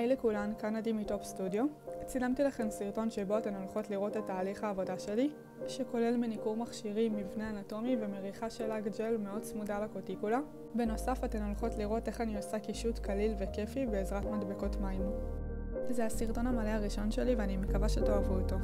היי לכולן, כאן עדי מטופ סטודיו. צילמתי לכם סרטון שבו אתן הולכות לראות את תהליך העבודה שלי, שכולל מניקור מכשירי, מבנה אנטומי ומריחה של לק ג'ל מאוד צמודה לקוטיקולה. בנוסף אתן הולכות לראות איך אני עושה קישוט קליל וכיפי בעזרת מדבקות מים. זה הסרטון המלא הראשון שלי ואני מקווה שתאהבו אותו.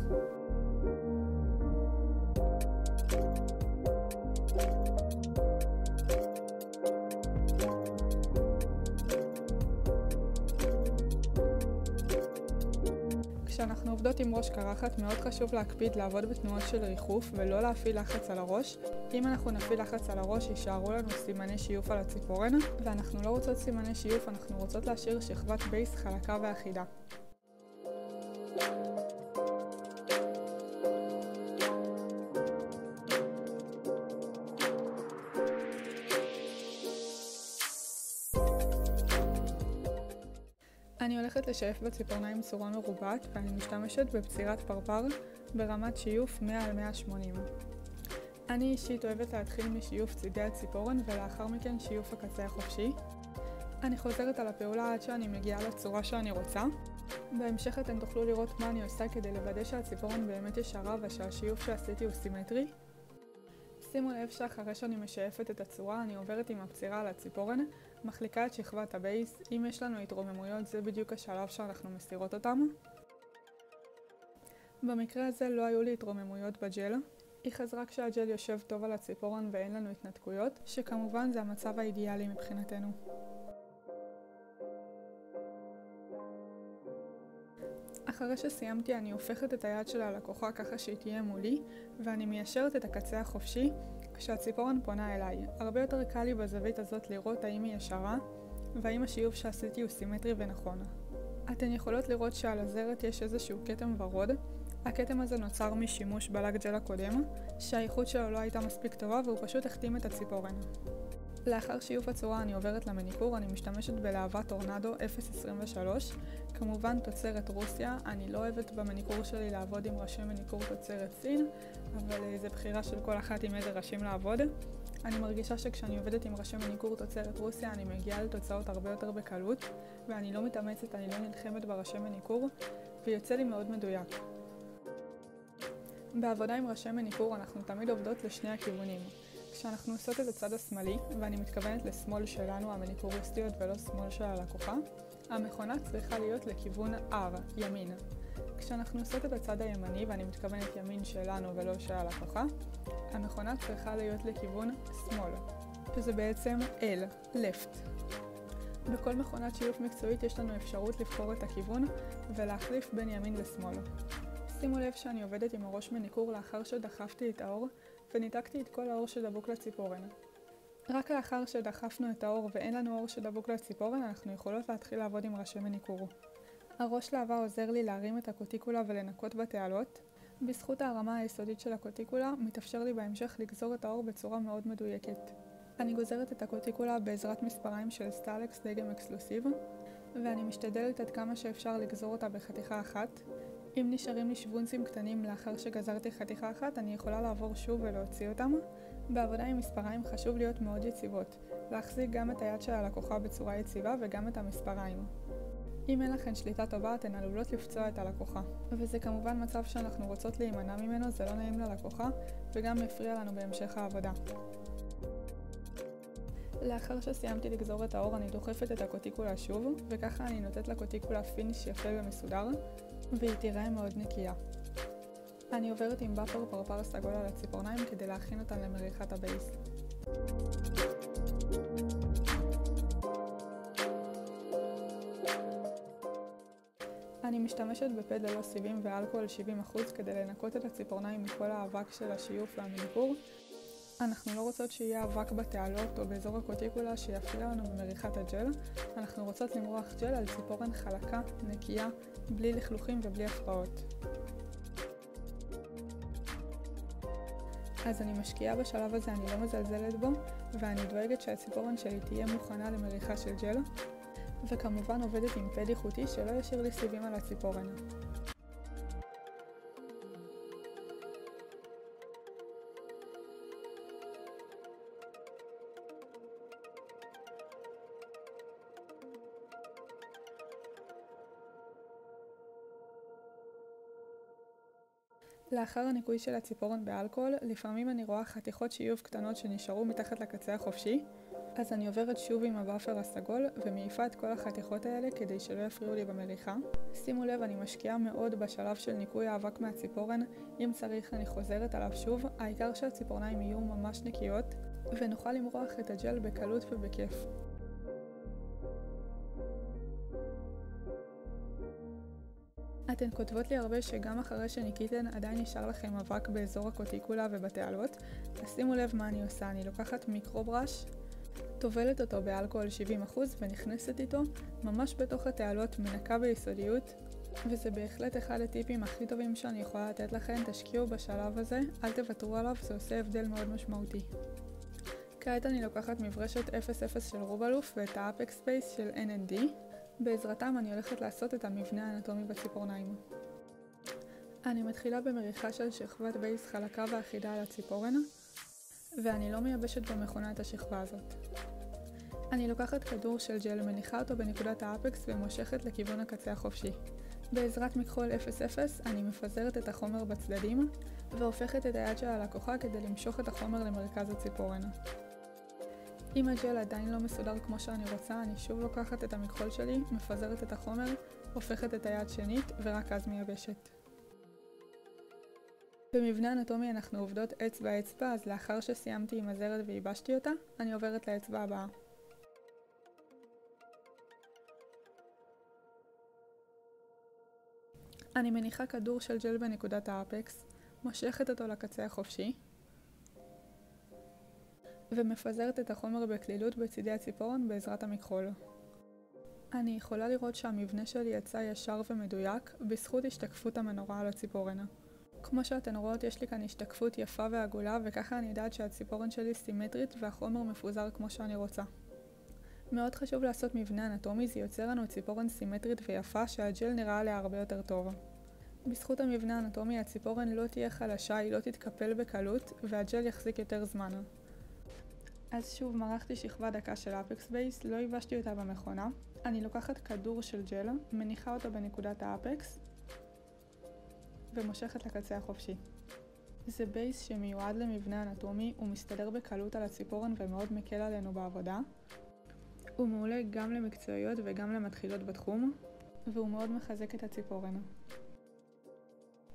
כשאנחנו עובדות עם ראש קרחת מאוד חשוב להקפיד לעבוד בתנועות של ריחוף ולא להפעיל לחץ על הראש. אם אנחנו נפעיל לחץ על הראש יישארו לנו סימני שיוף על הציפורן, ואנחנו לא רוצות סימני שיוף, אנחנו רוצות להשאיר שכבת בייס חלקה ואחידה. אני הולכת לשייף בציפורניים צורה מרובעת ואני משתמשת בבצירת פרפר ברמת שיוף 100 על 180. אני אישית אוהבת להתחיל משיוף צידי הציפורן ולאחר מכן שיוף הקצה החופשי. אני חוזרת על הפעולה עד שאני מגיעה לצורה שאני רוצה. בהמשך אתם תוכלו לראות מה אני עושה כדי לוודא שהציפורן באמת ישרה ושהשיוף שעשיתי הוא סימטרי. שימו לב שאחרי שאני משייפת את הצורה אני עוברת עם הבצירה על הציפורן, מחליקה את שכבת הבייס. אם יש לנו התרוממויות זה בדיוק השלב שאנחנו מסירות אותם. במקרה הזה לא היו לי התרוממויות בג'ל. היא חזרה כשהג'ל יושב טוב על הציפורן ואין לנו התנתקויות, שכמובן זה המצב האידיאלי מבחינתנו. אחרי שסיימתי אני הופכת את היד של הלקוחה ככה שהיא תהיה מולי ואני מיישרת את הקצה החופשי כשהציפורן פונה אליי. הרבה יותר קל לי בזווית הזאת לראות האם היא ישרה והאם השיוף שעשיתי הוא סימטרי ונכון. אתן יכולות לראות שעל הזרת יש איזשהו כתם ורוד. הכתם הזה נוצר משימוש בלק ג'ל הקודם שהאיכות שלו לא הייתה מספיק טובה והוא פשוט החתים את הציפורן. לאחר שיוף הצורה אני עוברת למניקור. אני משתמשת בלהבה טורנדו 0.23, כמובן תוצרת רוסיה. אני לא אוהבת במניקור שלי לעבוד עם ראשי מניקור תוצרת סין, אבל זה בחירה של כל אחת עם איזה ראשים לעבוד. אני מרגישה שכשאני עובדת עם ראשי מניקור תוצרת רוסיה אני מגיעה לתוצאות הרבה יותר בקלות, ואני לא מתאמצת, אני לא נלחמת בראשי מניקור, ויוצא לי מאוד מדויק. בעבודה עם ראשי מניקור אנחנו תמיד עובדות לשני הכיוונים. כשאנחנו עושות את הצד השמאלי, ואני מתכוונת לשמאל שלנו המניקוריסטיות ולא שמאל של הלקוחה, המכונה צריכה להיות לכיוון R, ימין. כשאנחנו עושות את הצד הימני, ואני מתכוונת ימין שלנו ולא של הלקוחה, המכונה צריכה להיות לכיוון שמאל, שזה בעצם L, left. בכל מכונת שיוף מקצועית יש לנו אפשרות לבחור את הכיוון ולהחליף בין ימין לשמאל. שימו לב שאני עובדת עם הראש מניקור לאחר שדחפתי את האור וניתקתי את כל האור שדבוק לציפורן. רק לאחר שדחפנו את האור ואין לנו אור שדבוק לציפורן אנחנו יכולות להתחיל לעבוד עם ראשי מניקור. הראש להבה עוזר לי להרים את הקוטיקולה ולנקות בתעלות. בזכות ההרמה היסודית של הקוטיקולה מתאפשר לי בהמשך לגזור את האור בצורה מאוד מדויקת. אני גוזרת את הקוטיקולה בעזרת מספריים של סטלקס דגם אקסקלוסיב ואני משתדלת עד כמה שאפשר לגזור אותה בחתיכה אחת. אם נשארים לי שוונצים קטנים לאחר שגזרתי חתיכה אחת, אני יכולה לעבור שוב ולהוציא אותם. בעבודה עם מספריים חשוב להיות מאוד יציבות, להחזיק גם את היד של הלקוחה בצורה יציבה וגם את המספריים. אם אין לכן שליטה טובה, אתן עלולות לפצוע את הלקוחה. וזה כמובן מצב שאנחנו רוצות להימנע ממנו, זה לא נעים ללקוחה וגם מפריע לנו בהמשך העבודה. לאחר שסיימתי לגזור את האור, אני דוחפת את הקוטיקולה שוב, וככה אני נותנת לקוטיקולה פיניש יפה ומסודר. והיא תראה מאוד נקייה. אני עוברת עם באפר פרפר סגול על הציפורניים כדי להכין אותן למריחת הבייס. אני משתמשת בפד ללא סיבים ואלכוהול 70% כדי לנקות את הציפורניים מכל האבק של השיוף והמניקור. אנחנו לא רוצות שיהיה אבק בתעלות או באזור הקוטיקולה שיפריע לנו במריחת הג'ל. אנחנו רוצות למרוח ג'ל על ציפורן חלקה, נקייה, בלי לכלוכים ובלי הפרעות. אז אני משקיעה בשלב הזה, אני לא מזלזלת בו, ואני דואגת שהציפורן שלי תהיה מוכנה למריחה של ג'ל, וכמובן עובדת עם פד איכותי שלא ישאיר לי סיבים על הציפורן. לאחר הניקוי של הציפורן באלכוהול, לפעמים אני רואה חתיכות שיוף קטנות שנשארו מתחת לקצה החופשי, אז אני עוברת שוב עם הבאפר הסגול ומעיפה את כל החתיכות האלה כדי שלא יפריעו לי במריחה. שימו לב, אני משקיעה מאוד בשלב של ניקוי האבק מהציפורן, אם צריך אני חוזרת עליו שוב, העיקר שהציפורניים יהיו ממש נקיות ונוכל למרוח את הג'ל בקלות ובכיף. אתן כותבות לי הרבה שגם אחרי שניקיתן עדיין נשאר לכם אבק באזור הקוטיקולה ובתעלות, אז שימו לב מה אני עושה, אני לוקחת מיקרובראש, טובלת אותו באלכוהול 70% ונכנסת איתו ממש בתוך התעלות, מנקה ביסודיות, וזה בהחלט אחד הטיפים הכי טובים שאני יכולה לתת לכם. תשקיעו בשלב הזה, אל תוותרו עליו, זה עושה הבדל מאוד משמעותי. כעת אני לוקחת מברשת 00 של רובלוף ואת האפקס בייס של N&D, בעזרתם אני הולכת לעשות את המבנה האנטומי בציפורניים. אני מתחילה במריחה של שכבת בייס חלקה ואחידה על הציפורן, ואני לא מייבשת במכונה את השכבה הזאת. אני לוקחת כדור של ג'ל, מניחה אותו בנקודת האפקס ומושכת לכיוון הקצה החופשי. בעזרת מכחול 00 אני מפזרת את החומר בצדדים והופכת את היד של הלקוחה כדי למשוך את החומר למרכז הציפורן. אם הג'ל עדיין לא מסודר כמו שאני רוצה, אני שוב לוקחת את המכחול שלי, מפזרת את החומר, הופכת את היד שנית ורק אז מייבשת. במבנה אנטומי אנחנו עובדות אצבע אצבע, אז לאחר שסיימתי עם הזרת וייבשתי אותה, אני עוברת לאצבע הבאה. אני מניחה כדור של ג'ל בנקודת האפקס, מושכת אותו לקצה החופשי, ומפזרת את החומר בקלילות בצידי הציפורן בעזרת המכחול. אני יכולה לראות שהמבנה שלי יצא ישר ומדויק בזכות השתקפות המנורה על הציפורן. כמו שאתן רואות, יש לי כאן השתקפות יפה ועגולה, וככה אני יודעת שהציפורן שלי סימטרית והחומר מפוזר כמו שאני רוצה. מאוד חשוב לעשות מבנה אנטומי, זה יוצר לנו ציפורן סימטרית ויפה שהג'ל נראה עליה הרבה יותר טוב. בזכות המבנה האנטומי הציפורן לא תהיה חלשה, היא לא תתקפל בקלות והג'ל יחזיק יותר זמן. אז שוב מרחתי שכבה דקה של אפקס בייס, לא ייבשתי אותה במכונה. אני לוקחת כדור של ג'ל, מניחה אותו בנקודת האפקס ומושכת לקצה החופשי. זה בייס שמיועד למבנה אנטומי, הוא מסתדר בקלות על הציפורן ומאוד מקל עלינו בעבודה. הוא מעולה גם למקצועיות וגם למתחילות בתחום, והוא מאוד מחזק את הציפורן.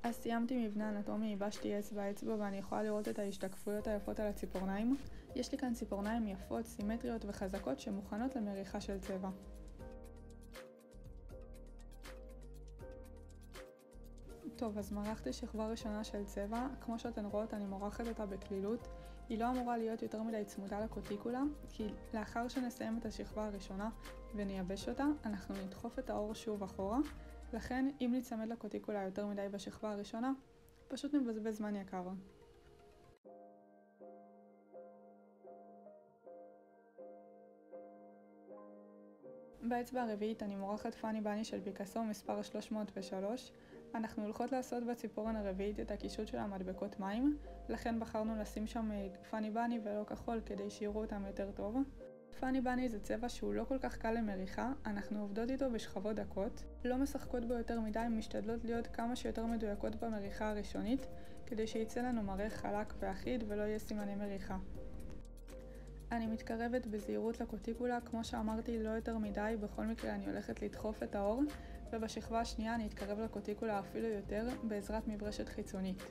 אז סיימתי מבנה אנטומי, ייבשתי אצבע אצבע ואני יכולה לראות את ההשתקפויות היפות על הציפורניים. יש לי כאן ציפורניים יפות, סימטריות וחזקות שמוכנות למריחה של צבע. טוב, אז מרחתי שכבה ראשונה של צבע, כמו שאתן רואות אני מורחת אותה בקלילות. היא לא אמורה להיות יותר מדי צמודה לקוטיקולה, כי לאחר שנסיים את השכבה הראשונה ונייבש אותה, אנחנו נדחוף את האור שוב אחורה, לכן אם נצמד לקוטיקולה יותר מדי בשכבה הראשונה, פשוט נבזבז זמן יקר. באצבע הרביעית אני מורחת פאני בני של פיקאסו מספר 303. אנחנו הולכות לעשות בציפורן הרביעית את הקישוט של המדבקות מים, לכן בחרנו לשים שם פאני בני ולא כחול כדי שיראו אותם יותר טוב. פאני בני זה צבע שהוא לא כל כך קל למריחה, אנחנו עובדות איתו בשכבות דקות, לא משחקות בו יותר מדי, משתדלות להיות כמה שיותר מדויקות במריחה הראשונית, כדי שיצא לנו מראה חלק ואחיד ולא יהיה סימני מריחה. אני מתקרבת בזהירות לקוטיקולה, כמו שאמרתי לא יותר מדי, בכל מקרה אני הולכת לדחוף את האור, ובשכבה השנייה אני אתקרב לקוטיקולה אפילו יותר בעזרת מברשת חיצונית.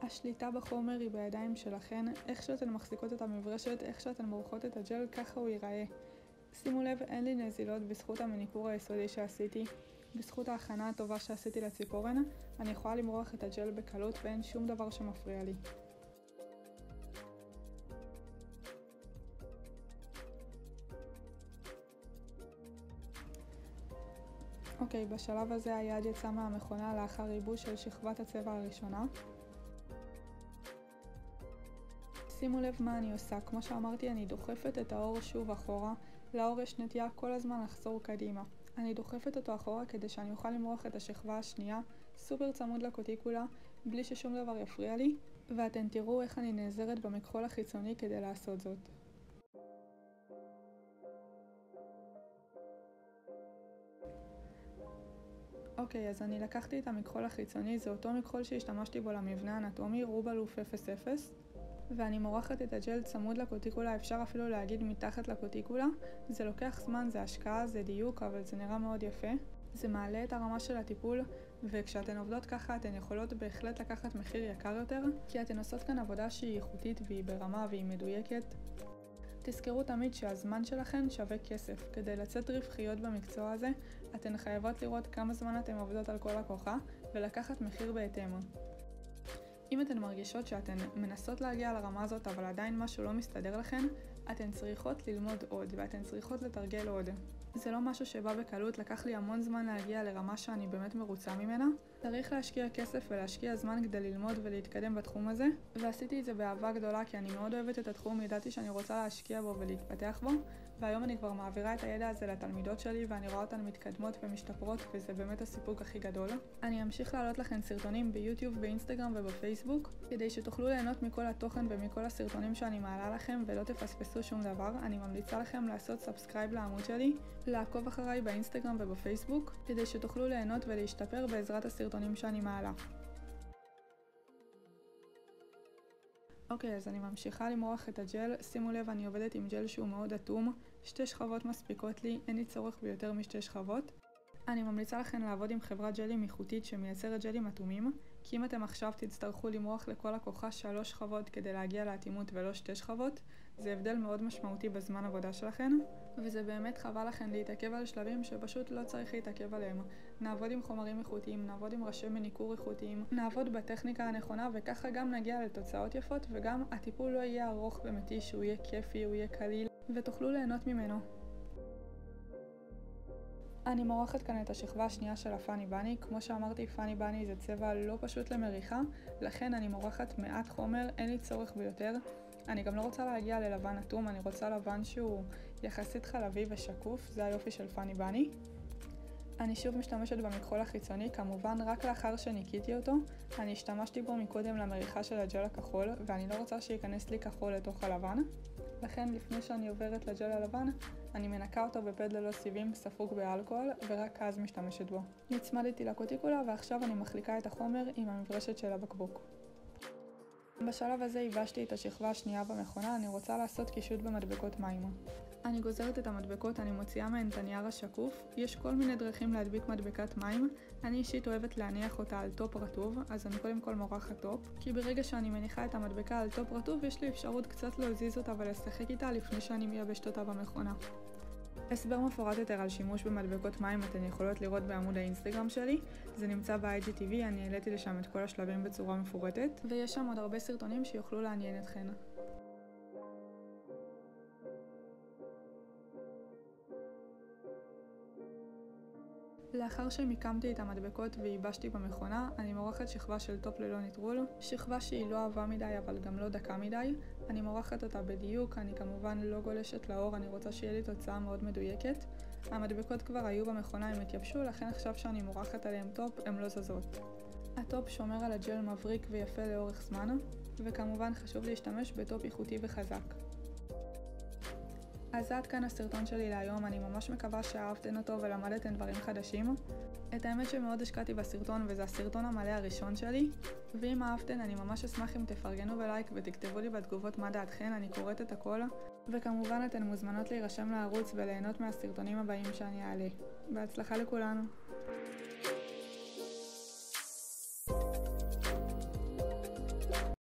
השליטה בחומר היא בידיים שלכן, איך שאתן מחזיקות את המברשת, איך שאתן מורחות את הג'ל, ככה הוא ייראה. שימו לב, אין לי נזילות בזכות המניקור היסודי שעשיתי, בזכות ההכנה הטובה שעשיתי לציפורן, אני יכולה למרוח את הג'ל בקלות ואין שום דבר שמפריע לי. אוקיי, בשלב הזה היד יצא מהמכונה לאחר ייבוש של שכבת הצבע הראשונה. שימו לב מה אני עושה, כמו שאמרתי אני דוחפת את האור שוב אחורה, לאור יש נטייה כל הזמן לחזור קדימה. אני דוחפת אותו אחורה כדי שאני אוכל למרוח את השכבה השנייה, סופר צמוד לקוטיקולה, בלי ששום דבר יפריע לי, ואתן תראו איך אני נעזרת במכחול החיצוני כדי לעשות זאת. אוקיי, אז אני לקחתי את המכחול החיצוני, זה אותו מכחול שהשתמשתי בו למבנה האנטומי, רובלוף 00, ואני מורחת את הג'ל צמוד לקוטיקולה, אפשר אפילו להגיד מתחת לקוטיקולה. זה לוקח זמן, זה השקעה, זה דיוק, אבל זה נראה מאוד יפה. זה מעלה את הרמה של הטיפול, וכשאתן עובדות ככה אתן יכולות בהחלט לקחת מחיר יקר יותר, כי אתן עושות כאן עבודה שהיא איכותית והיא ברמה והיא מדויקת. תזכרו תמיד שהזמן שלכן שווה כסף. כדי לצאת רווחיות במקצוע הזה, אתן חייבות לראות כמה זמן אתן עובדות על כל לקוחה ולקחת מחיר בהתאם. אם אתן מרגישות שאתן מנסות להגיע לרמה הזאת אבל עדיין משהו לא מסתדר לכן, אתן צריכות ללמוד עוד ואתן צריכות לתרגל עוד. זה לא משהו שבא בקלות, לקח לי המון זמן להגיע לרמה שאני באמת מרוצה ממנה. צריך להשקיע כסף ולהשקיע זמן כדי ללמוד ולהתקדם בתחום הזה, ועשיתי את זה באהבה גדולה כי אני מאוד אוהבת את התחום, ידעתי שאני רוצה להשקיע בו ולהתפתח בו, והיום אני כבר מעבירה את הידע הזה לתלמידות שלי ואני רואה אותן מתקדמות ומשתפרות, וזה באמת הסיפוק הכי גדול. אני אמשיך להעלות לכם סרטונים ביוטיוב, באינסטגרם ובפייסבוק, כדי שתוכלו ליהנות מכל התוכן ומכל הסרטונים שאני מעלה לכם ולא תפספסו שום דבר. אני ממליצה לכם לעשות סאבסקרייב לעמוד שלי, לעקוב אחריי באינסטגרם ובפייסבוק, כדי שתוכלו ליהנות ולהשתפר בעזרת הסרטונים שאני מעלה. אוקיי, אז אני ממשיכה למרוח את הג'ל. שימו לב, אני עובדת עם ג'ל שהוא מאוד אטום, 2 שכבות מספיקות לי, אין לי צורך ביותר מ2 שכבות. אני ממליצה לכם לעבוד עם חברת ג'לים איכותית שמייצרת ג'לים אטומים, כי אם אתם עכשיו תצטרכו למרוח לכל לקוחה 3 שכבות כדי להגיע לאטימות ולא 2 שכבות, זה הבדל מאוד משמעותי בזמן עבודה שלכם, וזה באמת חבל לכם להתעכב על שלבים שפשוט לא צריך להתעכב עליהם. נעבוד עם חומרים איכותיים, נעבוד עם ראשי מניקור איכותיים, נעבוד בטכניקה הנכונה, וככה גם נגיע לתוצאות יפות, וגם הטיפול לא יהיה ארוך ומתיש, הוא יהיה כיפי, הוא יהיה קליל, ותוכלו ליהנות ממנו. אני מורחת כאן את השכבה השנייה של הפאני בני. כמו שאמרתי, פאני בני זה צבע לא פשוט למריחה, לכן אני מורחת מעט חומר, אין לי צורך ביותר. אני גם לא רוצה להגיע ללבן אטום, אני רוצה לבן שהוא יחסית חלבי ושקוף, זה היופי של פאני בני. אני שוב משתמשת במכחול החיצוני, כמובן רק לאחר שניקיתי אותו. אני השתמשתי בו מקודם למריחה של הג'ל הכחול, ואני לא רוצה שייכנס לי כחול לתוך הלבן. לכן לפני שאני עוברת לג'ל הלבן, אני מנקה אותו בפד ללא סיבים ספוג באלכוהול, ורק אז משתמשת בו. נצמדתי לקוטיקולה ועכשיו אני מחליקה את החומר עם המברשת של הבקבוק. בשלב הזה ייבשתי את השכבה השנייה במכונה, אני רוצה לעשות קישוט במדבקות מים. אני גוזרת את המדבקות, אני מוציאה מהן את הנייר השקוף. יש כל מיני דרכים להדביק מדבקת מים. אני אישית אוהבת להניח אותה על טופ רטוב, אז אני קודם כל מורחת טופ, כי ברגע שאני מניחה את המדבקה על טופ רטוב יש לי אפשרות קצת להזיז אותה ולשחק איתה לפני שאני מייבשת אותה במכונה. הסבר מפורט יותר על שימוש במדבקות מים אתן יכולות לראות בעמוד האינסטגרם שלי, זה נמצא ב-IGTV, אני העליתי לשם את כל השלבים בצורה מפורטת, ויש שם עוד הרבה סרטונים שיוכלו לעניין אתכן. לאחר שמיקמתי את המדבקות וייבשתי במכונה, אני מורחת שכבה של טופ ללא ניטרול, שכבה שהיא לא עבה מדי אבל גם לא דקה מדי. אני מורחת אותה בדיוק, אני כמובן לא גולשת לאור, אני רוצה שיהיה לי תוצאה מאוד מדויקת. המדבקות כבר היו במכונה, הם התייבשו, לכן עכשיו שאני מורחת עליהם טופ, הם לא זזות. הטופ שומר על הג'ל מבריק ויפה לאורך זמן, וכמובן חשוב להשתמש בטופ איכותי וחזק. אז עד כאן הסרטון שלי להיום, אני ממש מקווה שאהבתן אותו ולמדתן דברים חדשים. את האמת שמאוד השקעתי בסרטון וזה הסרטון המלא הראשון שלי, ואם אהבתן אני ממש אשמח אם תפרגנו בלייק ותכתבו לי בתגובות מה דעתכן, אני קוראת את הכל, וכמובן אתן מוזמנות להירשם לערוץ וליהנות מהסרטונים הבאים שאני אעלה. בהצלחה לכולנו!